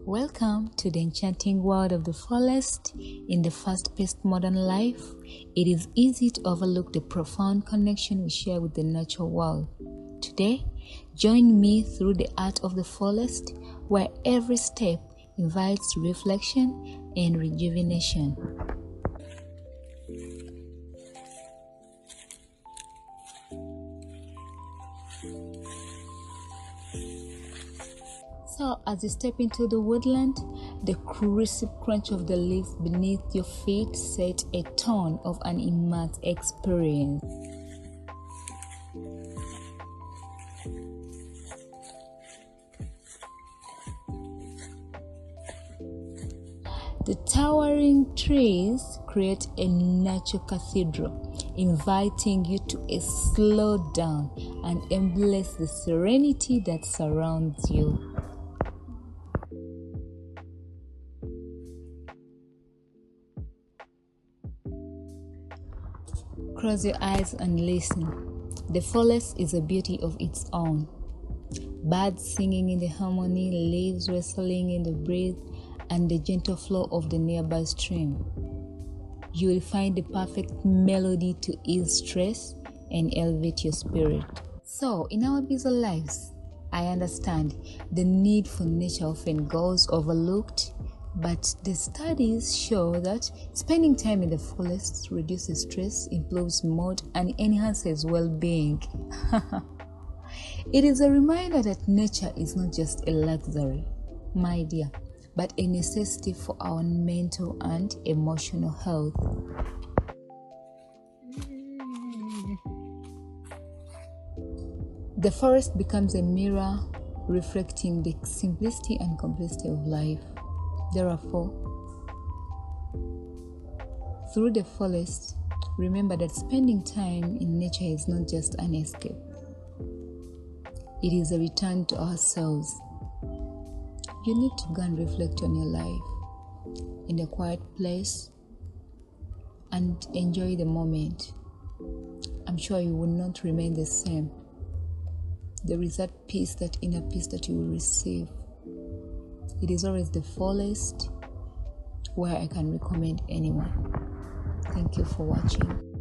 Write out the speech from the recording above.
Welcome to the enchanting world of the forest. In the fast-paced modern life, it is easy to overlook the profound connection we share with the natural world. Today, join me through the art of the forest, where every step invites reflection and rejuvenation. So, as you step into the woodland, the crisp crunch of the leaves beneath your feet set a tone of an immense experience. The towering trees create a natural cathedral, inviting you to slow down and embrace the serenity that surrounds you. Close your eyes and listen. The forest is a beauty of its own. Birds singing in the harmony, leaves rustling in the breeze, and the gentle flow of the nearby stream. You will find the perfect melody to ease stress and elevate your spirit. So, in our busy lives, I understand the need for nature often goes overlooked, but the studies show that spending time in the forest reduces stress, improves mood, and enhances well-being. It is a reminder that nature is not just a luxury, my dear, but a necessity for our mental and emotional health. The forest becomes a mirror reflecting the simplicity and complexity of life. Therefore, through the forest, remember that spending time in nature is not just an escape. It is a return to ourselves. You need to go and reflect on your life in a quiet place and enjoy the moment. I'm sure you will not remain the same. There is that peace, that inner peace that you will receive. It is always the forest where I can recommend anyone. Thank you for watching.